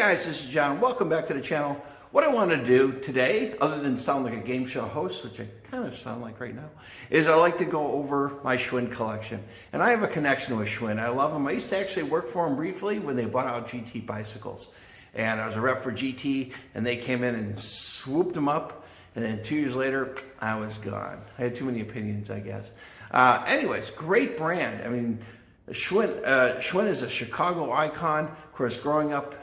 guys, this is John. Welcome back to the channel. What I want to do today, other than sound like a game show host, which I kind of sound like right now, is I like to go over my Schwinn collection. And I have a connection with Schwinn. I love them. I used to actually work for them briefly when they bought out GT bicycles. And I was a rep for GT, and they came in and swooped them up. And then 2 years later, I was gone. I had too many opinions, I guess. Anyways, great brand. I mean, Schwinn is a Chicago icon. Of course, growing up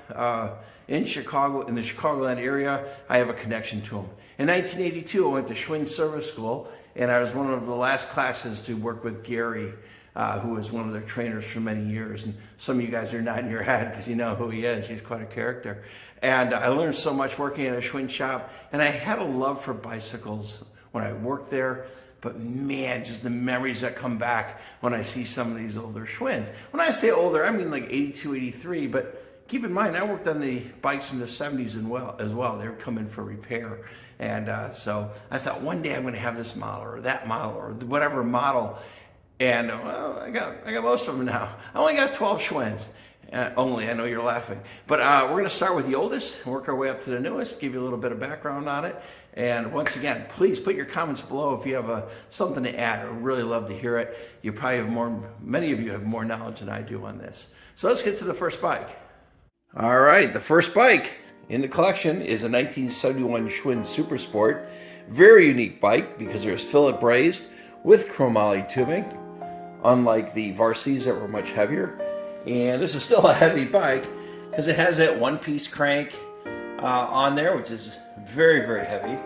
in Chicago, in the Chicagoland area, I have a connection to them. In 1982, I went to Schwinn Service School, and I was one of the last classes to work with Gary, who was one of their trainers for many years. And some of you guys are nodding your head because you know who he is. He's quite a character. And I learned so much working at a Schwinn shop, and I had a love for bicycles when I worked there. But man, just the memories that come back when I see some of these older Schwinns. When I say older, I mean like 82, 83, but keep in mind, I worked on the bikes from the 70s as well. They were coming for repair. And so I thought one day I'm gonna have this model or that model or whatever model. And well, I got most of them now. I only got 12 Schwinns. Only, I know you're laughing. But we're gonna start with the oldest, work our way up to the newest, give you a little bit of background on it. And once again, please put your comments below if you have something to add. I'd really love to hear it. You probably have many of you have more knowledge than I do on this. So let's get to the first bike. All right, the first bike in the collection is a 1971 Schwinn Super Sport. Very unique bike because there's fillet brazed with chromoly tubing, unlike the Varsies that were much heavier. And this is still a heavy bike because it has that one-piece crank on there, which is very, very heavy.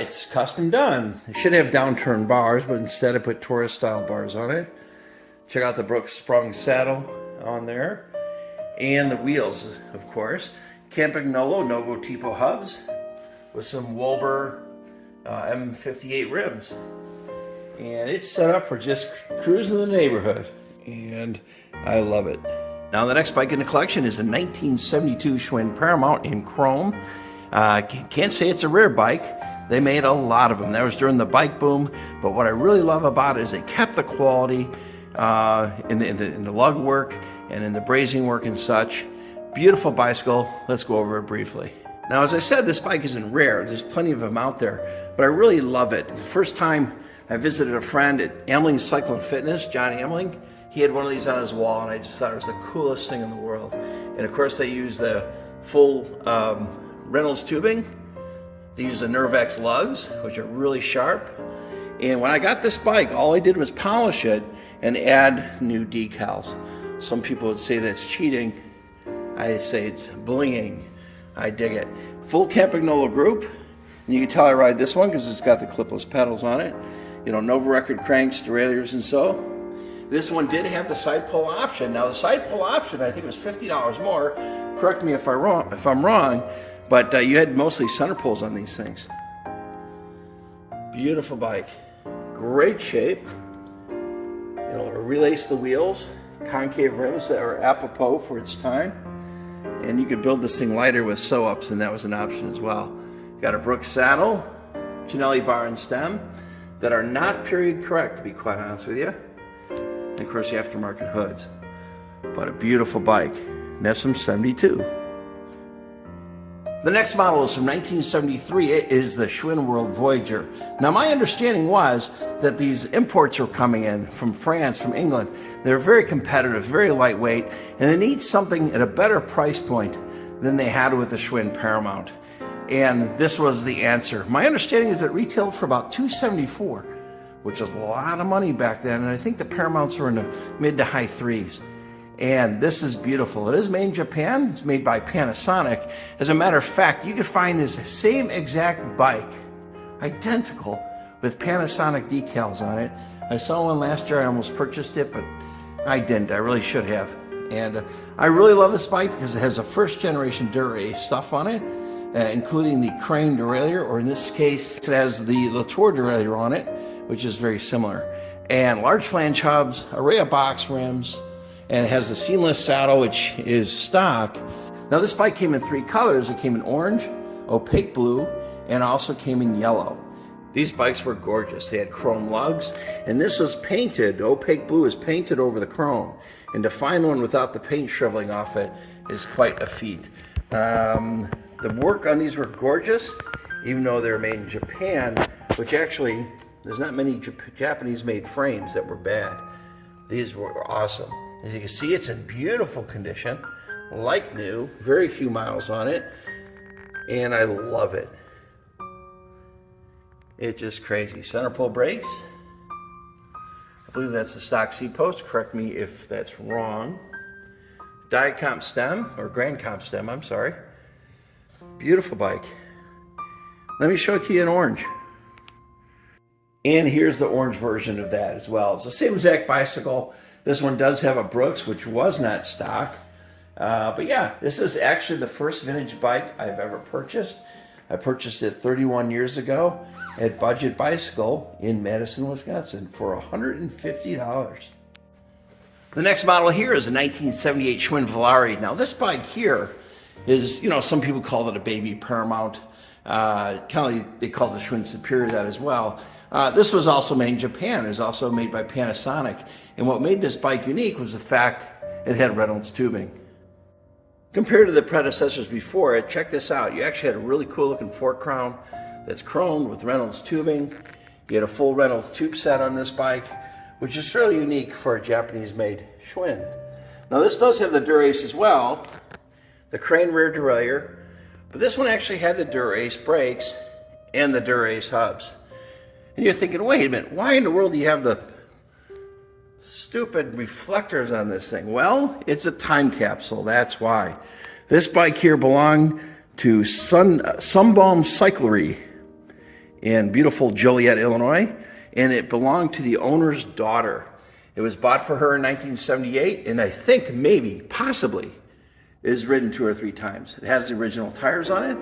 It's custom done. It should have downturn bars, but instead I put Taurus style bars on it. Check out the Brooks sprung saddle on there. And the wheels, of course. Campagnolo Novo Tipo hubs with some Wolber M58 ribs. And it's set up for just cruising the neighborhood. And I love it. Now the next bike in the collection is a 1972 Schwinn Paramount in chrome. Can't say it's a rare bike. They made a lot of them. That was during the bike boom. But what I really love about it is they kept the quality in the lug work and in the brazing work and such. Beautiful bicycle. Let's go over it briefly. Now, as I said, this bike isn't rare. There's plenty of them out there, but I really love it. The first time I visited a friend at Amling Cycle and Fitness, John Amling. He had one of these on his wall, and I just thought it was the coolest thing in the world. And of course, they use the full Reynolds tubing. They use the Nervex lugs, which are really sharp. And when I got this bike, all I did was polish it and add new decals. Some people would say that's cheating. I say it's blinging. I dig it. Full Campagnolo group. And you can tell I ride this one because it's got the clipless pedals on it. You know, Nova Record cranks, derailleurs, and so. This one did have the side pull option. Now the side pull option, I think, was $50 more. Correct me if I'm wrong, but you had mostly center pulls on these things. Beautiful bike, great shape. You know, relace the wheels, concave rims that are apropos for its time, and you could build this thing lighter with sew-ups, and that was an option as well. Got a Brooks saddle, Ginelli bar and stem that are not period correct, to be quite honest with you. And of course the aftermarket hoods. But a beautiful bike. And that's from 72. The next model is from 1973. It is the Schwinn World Voyager. Now my understanding was that these imports were coming in from France, from England. They're very competitive, very lightweight, and they need something at a better price point than they had with the Schwinn Paramount. And this was the answer. My understanding is it retailed for about $274. Which was a lot of money back then, and I think the Paramounts were in the mid to high threes. And this is beautiful. It is made in Japan. It's made by Panasonic. As a matter of fact, you could find this same exact bike, identical, with Panasonic decals on it. I saw one last year. I almost purchased it, but I didn't. I really should have. And I really love this bike because it has a first generation Dura stuff on it, including the crane derailleur, or in this case, it has the Latour derailleur on it, which is very similar. And large flange hubs, array of box rims, and it has the seamless saddle, which is stock. Now this bike came in 3 colors. It came in orange, opaque blue, and also came in yellow. These bikes were gorgeous. They had chrome lugs, and this was painted. Opaque blue is painted over the chrome. And to find one without the paint shriveling off it is quite a feat. The work on these were gorgeous, even though they're made in Japan, which actually, there's not many Japanese-made frames that were bad. These were awesome. As you can see, it's in beautiful condition, like new, very few miles on it, and I love it. It's just crazy. Center pull brakes. I believe that's the stock seat post. Correct me if that's wrong. Diacomp stem, or Grand Comp stem, I'm sorry. Beautiful bike. Let me show it to you in orange. And here's the orange version of that as well. It's the same exact bicycle. This one does have a Brooks, which was not stock. But yeah, this is actually the first vintage bike I've ever purchased. I purchased it 31 years ago at Budget Bicycle in Madison, Wisconsin for $150. The next model here is a 1978 Schwinn Volare. Now this bike here is, some people call it a baby Paramount. They call the Schwinn Superior that as well. This was also made in Japan. It was also made by Panasonic. And what made this bike unique was the fact it had Reynolds tubing. Compared to the predecessors before it, check this out. You actually had a really cool looking fork crown that's chromed with Reynolds tubing. You had a full Reynolds tube set on this bike, which is fairly unique for a Japanese-made Schwinn. Now this does have the Dura-Ace as well, the crane rear derailleur, but this one actually had the Dura-Ace brakes and the Dura-Ace hubs. And you're thinking, wait a minute, why in the world do you have the stupid reflectors on this thing? Well, it's a time capsule, that's why. This bike here belonged to Sunbalm Cyclery in beautiful Joliet, Illinois, and it belonged to the owner's daughter. It was bought for her in 1978, and I think maybe, possibly, is ridden 2 or 3 times. It has the original tires on it.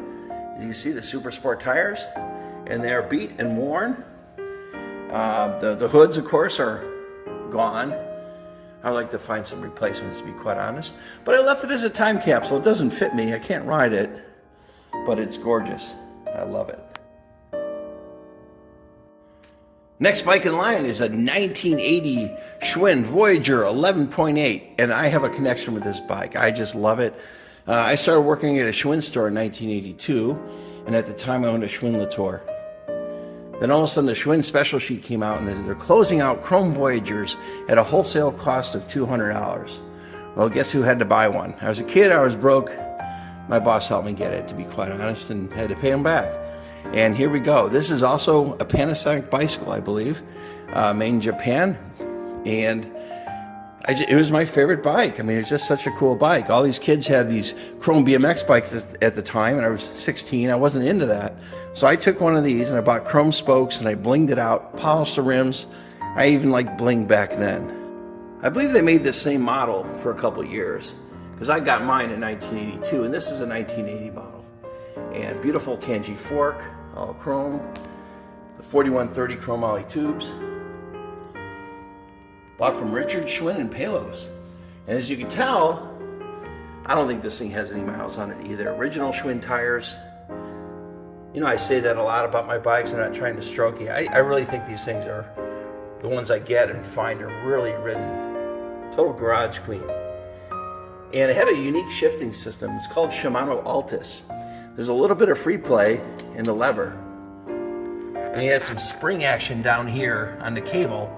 As you can see, the Super Sport tires, and they are beat and worn. The hoods, of course, are gone. I'd like to find some replacements, to be quite honest. But I left it as a time capsule. It doesn't fit me. I can't ride it, but it's gorgeous. I love it. Next bike in line is a 1980 Schwinn Voyager 11.8, and I have a connection with this bike. I just love it. I started working at a Schwinn store in 1982, and at the time I owned a Schwinn Latour. Then all of a sudden the Schwinn special sheet came out, and they're closing out chrome Voyagers at a wholesale cost of $200. Well, guess who had to buy one? I was a kid, I was broke. My boss helped me get it, to be quite honest, and had to pay him back. And here we go. This is also a Panasonic bicycle, I believe, made in Japan. And it was my favorite bike. I mean, it's just such a cool bike. All these kids had these chrome BMX bikes at the time, and I was 16. I wasn't into that. So I took one of these, and I bought chrome spokes, and I blinged it out, polished the rims. I even liked bling back then. I believe they made this same model for a couple of years, because I got mine in 1982, and this is a 1980 model. And beautiful Tangy fork, all chrome, the 4130 chromoly tubes. Bought from Richard Schwinn in Palos. And as you can tell, I don't think this thing has any miles on it either. Original Schwinn tires. I say that a lot about my bikes. I'm not trying to stroke you. I really think these things are, the ones I get and find are really ridden. Total garage queen. And it had a unique shifting system. It's called Shimano Altus. There's a little bit of free play in the lever. And you had some spring action down here on the cable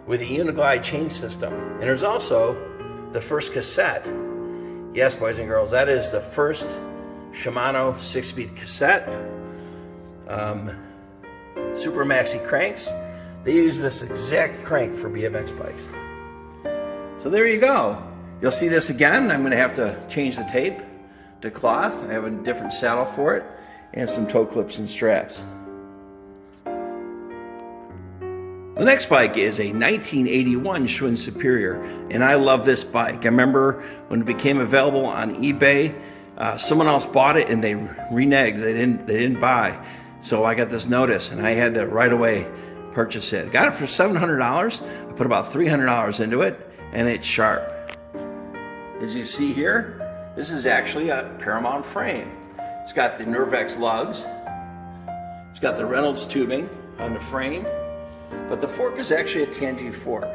with a Uniglide chain system. And there's also the first cassette. Yes, boys and girls, that is the first Shimano 6-speed cassette. Super maxi cranks. They use this exact crank for BMX bikes. So there you go. You'll see this again. I'm going to have to change the tape to cloth. I have a different saddle for it and some toe clips and straps. The next bike is a 1981 Schwinn Superior, and I love this bike. I remember when it became available on eBay, someone else bought it and they reneged. They didn't buy. So I got this notice and I had to right away purchase it. Got it for $700. I put about $300 into it, and it's sharp. As you see here, this is actually a Paramount frame. It's got the Nervex lugs. It's got the Reynolds tubing on the frame, but the fork is actually a Tangy fork.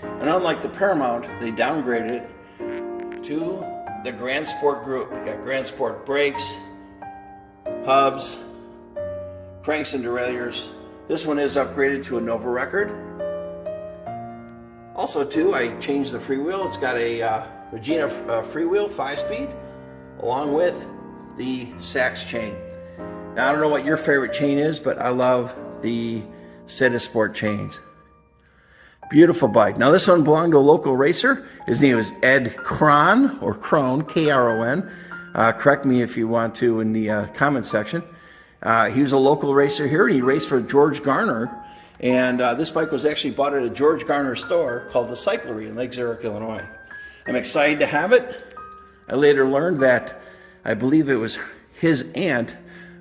And unlike the Paramount, they downgraded it to the Grand Sport group. You got Grand Sport brakes, hubs, cranks and derailleurs. This one is upgraded to a Nova record. Also too, I changed the freewheel. It's got a Regina freewheel 5-speed along with the Sachs chain. Now I don't know what your favorite chain is, but I love the Sport chains. Beautiful bike. Now this one belonged to a local racer. His name is Ed Kron, or Kron, K-R-O-N. Correct me if you want to in the comment section. He was a local racer here, and he raced for George Garner. And this bike was actually bought at a George Garner store called the Cyclery in Lake Zurich, Illinois. I'm excited to have it. I later learned that I believe it was his aunt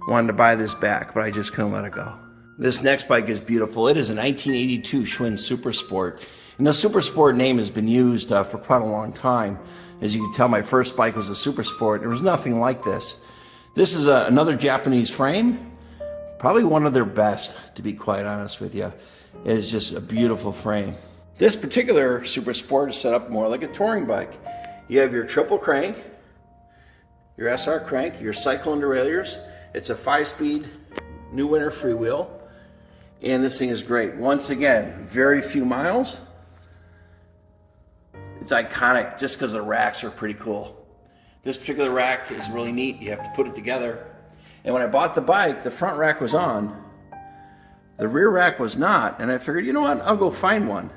wanted to buy this back, but I just couldn't let it go. This next bike is beautiful. It is a 1982 Schwinn Super Sport. And the Super Sport name has been used for quite a long time. As you can tell, my first bike was a Super Sport. There was nothing like this. This is another Japanese frame. Probably one of their best, to be quite honest with you. It is just a beautiful frame. This particular Super Sport is set up more like a touring bike. You have your triple crank, your SR crank, your cyclone derailleurs. It's a 5-speed New Winter freewheel. And this thing is great. Once again, very few miles. It's iconic just because the racks are pretty cool. This particular rack is really neat. You have to put it together. And when I bought the bike, the front rack was on. The rear rack was not. And I figured, you know what? I'll go find one.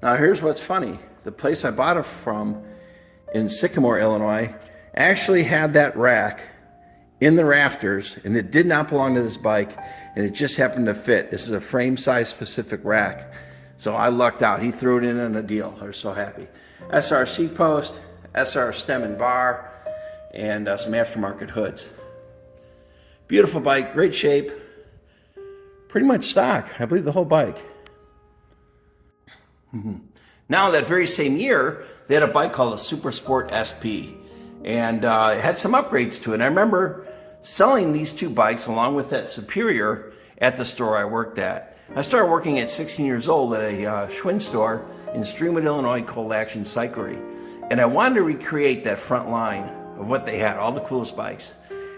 Now here's what's funny. The place I bought it from in Sycamore, Illinois, actually had that rack in the rafters, and it did not belong to this bike, and it just happened to fit. This is a frame size specific rack. So I lucked out. He threw it in on a deal. I was so happy. SR seat post, SR stem and bar, and some aftermarket hoods. Beautiful bike, great shape, pretty much stock. I believe the whole bike. Now that very same year, they had a bike called a Super Sport SP, and it had some upgrades to it. And I remember selling these two bikes along with that Superior at the store I worked at. I started working at 16 years old at a Schwinn store in Streamwood, Illinois called Action Cyclery. And I wanted to recreate that front line of what they had, all the coolest bikes.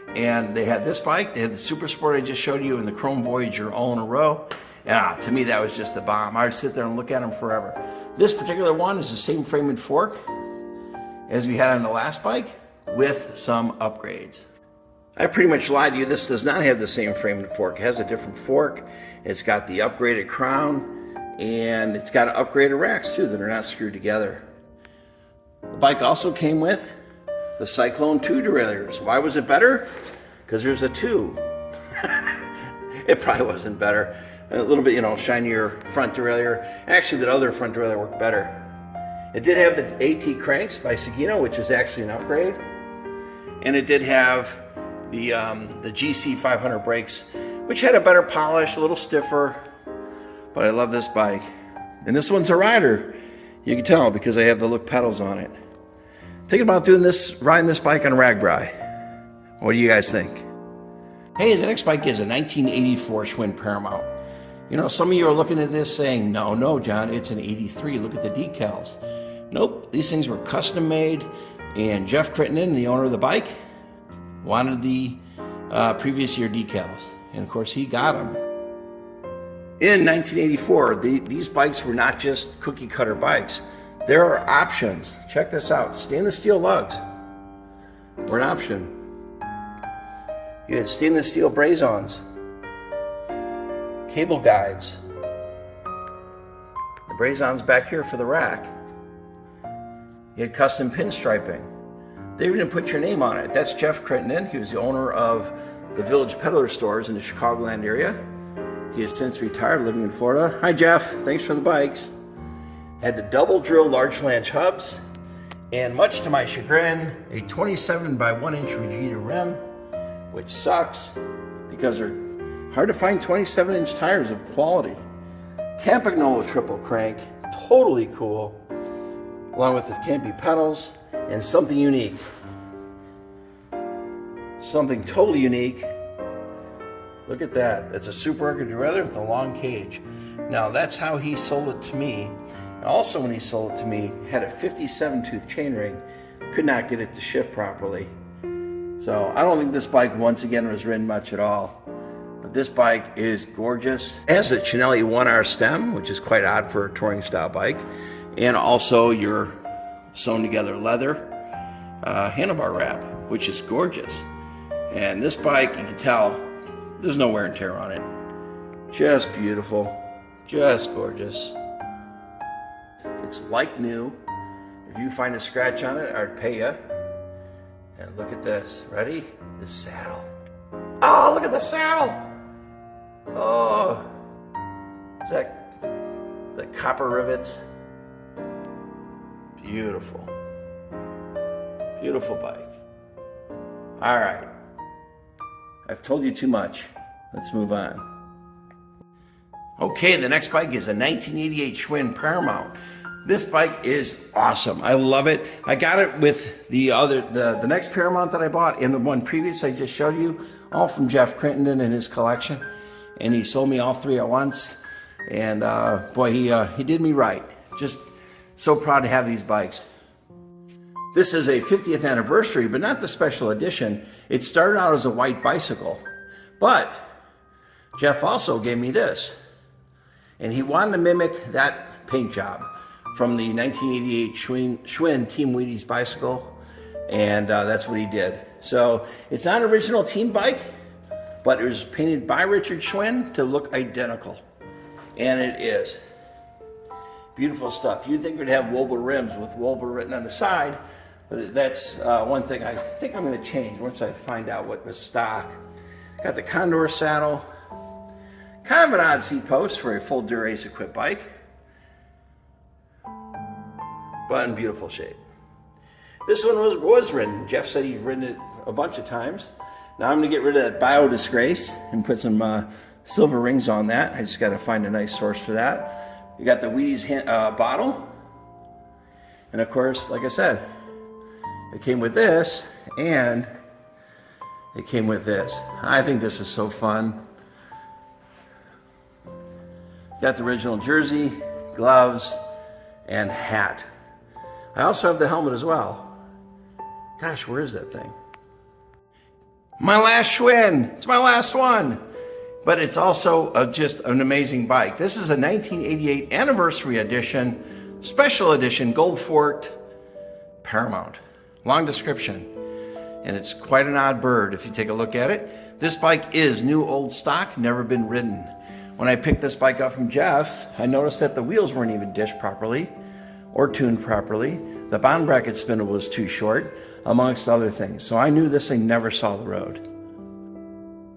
And they had this bike, they had the Super Sport I just showed you, and the Chrome Voyager all in a row. And to me, that was just the bomb. I would sit there and look at them forever. This particular one is the same frame and fork as we had on the last bike with some upgrades. I pretty much lied to you. This does not have the same frame and fork. It has a different fork. It's got the upgraded crown, and it's got upgraded racks too that are not screwed together. The bike also came with the Cyclone 2 derailleurs. Why was it better? Because there's a 2. It probably wasn't better. A little bit, shinier front derailleur. Actually, the other front derailleur worked better. It did have the AT cranks by Sagino, which is actually an upgrade. And it did have the GC 500 brakes, which had a better polish, a little stiffer. But I love this bike. And this one's a rider. You can tell because I have the look pedals on it. Thinking about riding this bike on Ragbri. What do you guys think? Hey, the next bike is a 1984 Schwinn Paramount. Some of you are looking at this saying, no, John, it's an 83. Look at the decals. Nope, these things were custom made, and Jeff Crittenden, the owner of the bike, wanted the previous year decals. And of course, he got them. In 1984, these bikes were not just cookie cutter bikes. There are options. Check this out. Stainless steel lugs were an option. You had stainless steel braze-ons, cable guides, the braze-ons back here for the rack. You had custom pinstriping. They even put your name on it. That's Jeff Crittenden. He was the owner of the Village Peddler stores in the Chicagoland area. He has since retired, living in Florida. Hi, Jeff. Thanks for the bikes. Had the double drill large flange hubs, and much to my chagrin, a 27 by 1 inch Regina rim, which sucks because they're hard to find 27 inch tires of quality. Campagnola triple crank, totally cool, along with the Campy pedals, and something unique. Something totally unique. Look at that. It's a Super Arca derailleur with a long cage. Now that's how he sold it to me. And also when he sold it to me, it had a 57 tooth chain ring, could not get it to shift properly. So I don't think this bike, once again, was ridden much at all. But this bike is gorgeous. It has a Cinelli 1R stem, which is quite odd for a touring style bike. And also your sewn together leather handlebar wrap, which is gorgeous. And this bike, you can tell, there's no wear and tear on it. Just beautiful, just gorgeous. It's like new. If you find a scratch on it, I'd pay you. And look at this, ready? The saddle. Oh, look at the saddle. Oh, is that the copper rivets? Beautiful. Beautiful bike. All right. I've told you too much. Let's move on. Okay, the next bike is a 1988 Schwinn Paramount. This bike is awesome. I love it. I got it with the next Paramount that I bought and the one previous I just showed you, all from Jeff Crittenden and his collection. And he sold me all three at once. And boy, he did me right. Just so proud to have these bikes. This is a 50th anniversary, but not the special edition. It started out as a white bicycle, but Jeff also gave me this. And he wanted to mimic that paint job from the 1988 Schwinn Team Wheaties bicycle, and that's what he did. So it's not an original team bike, but it was painted by Richard Schwinn to look identical, and it is. Beautiful stuff. You'd think it would have Wilbur rims with Wilbur written on the side, but that's one thing I think I'm going to change once I find out what was stock. Got the Condor saddle. Kind of an odd seat post for a full Dura-Ace equipped bike, but in beautiful shape. This one was ridden. Jeff said he's ridden it a bunch of times. Now I'm going to get rid of that Bio Disgrace and put some silver rings on that. I just got to find a nice source for that. You got the Wheaties bottle. And of course, like I said, it came with this and it came with this. I think this is so fun. Got the original jersey, gloves, and hat. I also have the helmet as well. Gosh, where is that thing? My last Schwinn. It's my last one. But it's also just an amazing bike. This is a 1988 anniversary edition, special edition, gold forked Paramount. Long description. And it's quite an odd bird if you take a look at it. This bike is new old stock, never been ridden. When I picked this bike up from Jeff, I noticed that the wheels weren't even dished properly or tuned properly. The bond bracket spindle was too short, amongst other things. So I knew this thing never saw the road.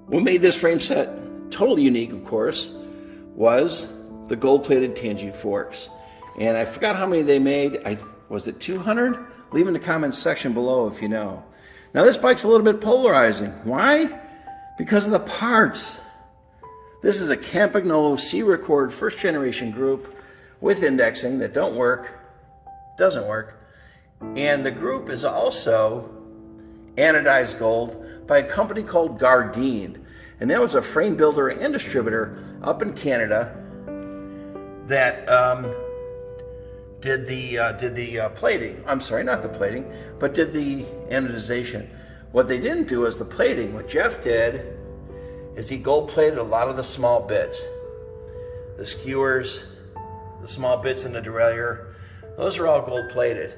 What made this frame set totally unique, of course, was the gold-plated Tangy forks. And I forgot how many they made. Was it 200? Leave in the comments section below if you know. Now this bike's a little bit polarizing. Why? Because of the parts. This is a Campagnolo C-Record first generation group with indexing that doesn't work. And the group is also anodized gold by a company called Gardine. And that was a frame builder and distributor up in Canada that did the plating. I'm sorry, not the plating, but did the anodization. What they didn't do is the plating. What Jeff did is he gold plated a lot of the small bits. The skewers, the small bits in the derailleur, those are all gold plated.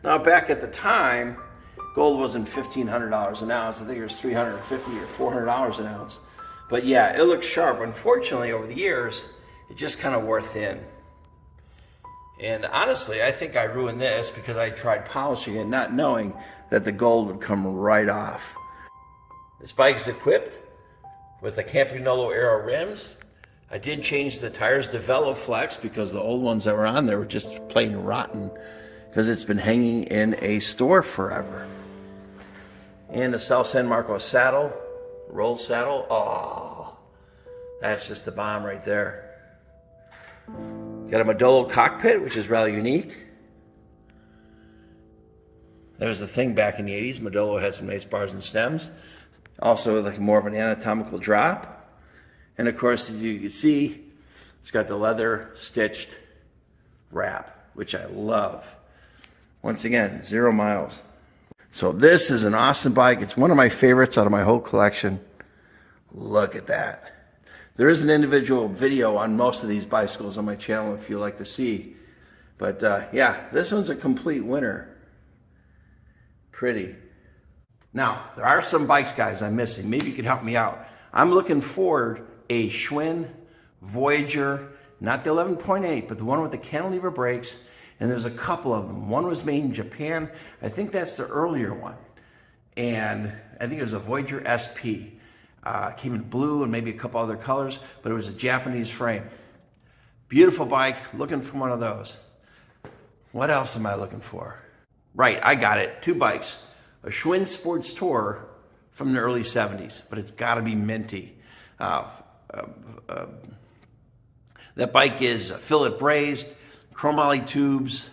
Now back at the time, gold wasn't $1,500 an ounce. I think it was $350 or $400 an ounce. But yeah, it looks sharp. Unfortunately, over the years, it just kind of wore thin. And honestly, I think I ruined this because I tried polishing it not knowing that the gold would come right off. This bike is equipped with the Campagnolo Aero rims. I did change the tires to VeloFlex because the old ones that were on there were just plain rotten because it's been hanging in a store forever. And the South San Marcos saddle, roll saddle. Oh, that's just the bomb right there. Got a Modolo cockpit, which is rather unique. That was the thing back in the 80s. Modolo had some nice bars and stems. Also like more of an anatomical drop. And of course, as you can see, it's got the leather stitched wrap, which I love. Once again, 0 miles. So this is an awesome bike. It's one of my favorites out of my whole collection. Look at that. There is an individual video on most of these bicycles on my channel if you like to see. But yeah, this one's a complete winner. Pretty. Now, there are some bikes, guys, I'm missing. Maybe you could help me out. I'm looking for a Schwinn Voyager, not the 11.8, but the one with the cantilever brakes. And there's a couple of them. One was made in Japan. I think that's the earlier one. And I think it was a Voyager SP. Came in blue and maybe a couple other colors, but it was a Japanese frame. Beautiful bike, looking for one of those. What else am I looking for? Right, I got it, 2 bikes. A Schwinn Sports Tour from the early 70s, but it's gotta be minty. That bike is fillet brazed, chromoly tubes,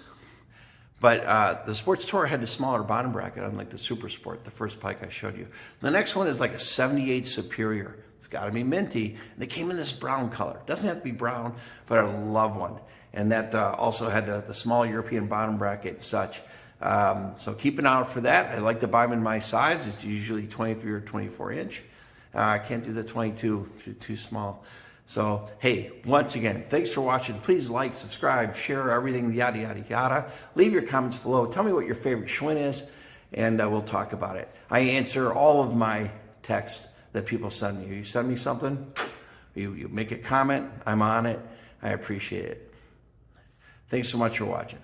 but the Sports Tour had the smaller bottom bracket, unlike the Super Sport, the first bike I showed you. The next one is like a 78 Superior. It's gotta be minty. And they came in this brown color. It doesn't have to be brown, but I love one. And that also had the small European bottom bracket and such. So keep an eye out for that. I like to buy them in my size. It's usually 23 or 24 inch. I can't do the 22, too small. So, hey, once again, thanks for watching. Please like, subscribe, share everything, yada, yada, yada. Leave your comments below. Tell me what your favorite Schwinn is, and we'll talk about it. I answer all of my texts that people send me. You send me something, you make a comment, I'm on it. I appreciate it. Thanks so much for watching.